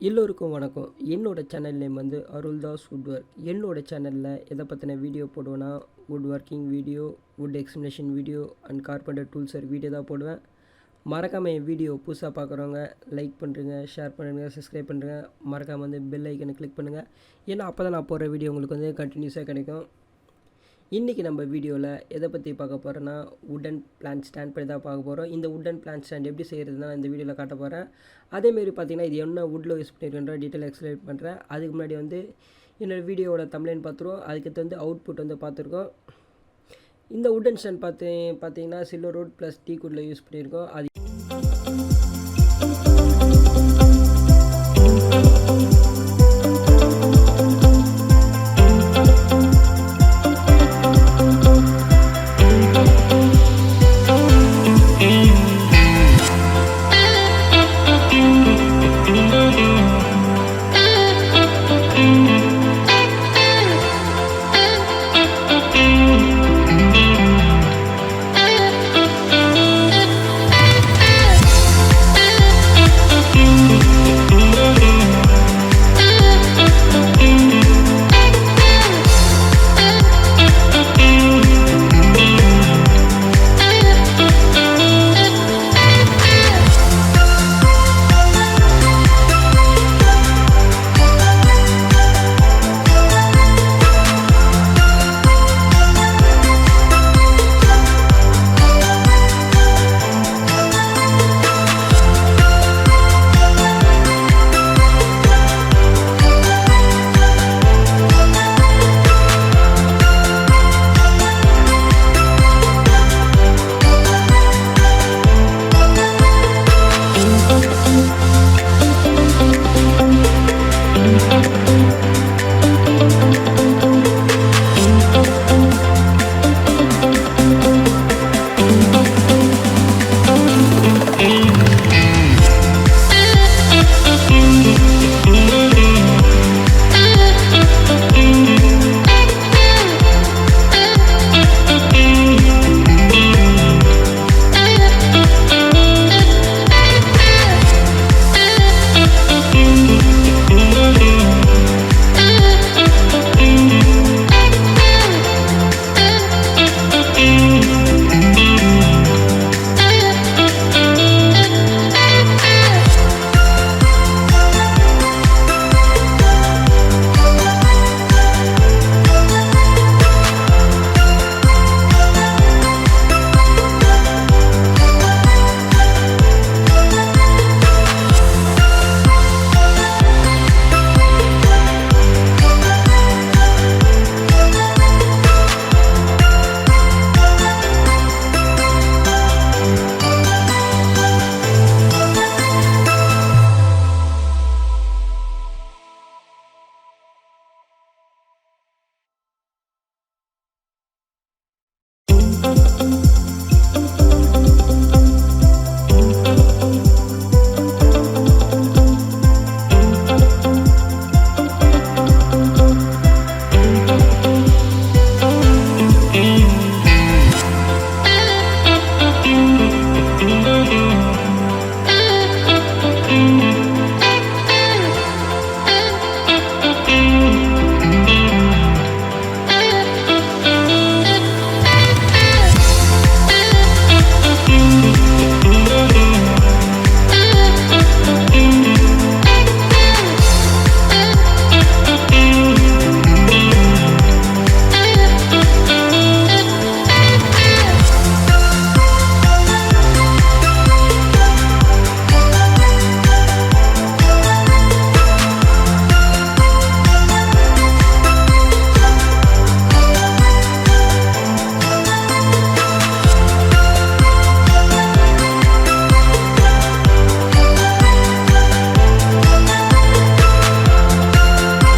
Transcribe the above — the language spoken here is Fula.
எல்லோருக்கும் வணக்கம். என்னோட சேனல் நேம் வந்து அருள்தாஸ் வுட் ஒர்க். என்னோட சேனலில் எதை பற்றின வீடியோ போடுவேன்னா, would working video, would explanation video and carpenter டூல்ஸர் வீடியோ தான் போடுவேன். மறக்காமல் என் வீடியோ புதுசாக பார்க்குறவங்க லைக் பண்ணுறேங்க, ஷேர் பண்ணுங்கள், சப்ஸ்கிரைப் பண்ணுறேங்க. மறக்காமல் வந்து பெல் ஐக்கனை கிளிக் பண்ணுங்கள். ஏன்னா அப்போ தான் நான் போடுற வீடியோ உங்களுக்கு வந்து கண்டினியூஸாக கிடைக்கும். இன்றைக்கி நம்ம வீடியோவில் எதை பற்றி பார்க்க போகிறோன்னா, வுட்டன் பிளான் ஸ்டாண்ட் பற்றி தான் பார்க்க போகிறோம். இந்த வுட்டன் பிளான் ஸ்டாண்ட் எப்படி செய்கிறதுனா இந்த வீடியோவில் காட்ட போகிறேன். அதேமாரி பார்த்திங்கன்னா இது என்ன வுட்டில் யூஸ் பண்ணியிருக்கின்ற டீட்டெயில் எக்ஸ்பிளைன் பண்ணுறேன். அதுக்கு முன்னாடி வந்து என்னோடய வீடியோவோட தம்ப்லைன் பார்த்துருவோம். அதுக்கு வந்து அவுட்புட் வந்து பார்த்துருக்கோம். இந்த வுட்டன் ஸ்டாண்ட் பார்த்தீங்கன்னா சில்வர் வுட் ப்ளஸ் டீ குட்டில் யூஸ் பண்ணியிருக்கோம். அது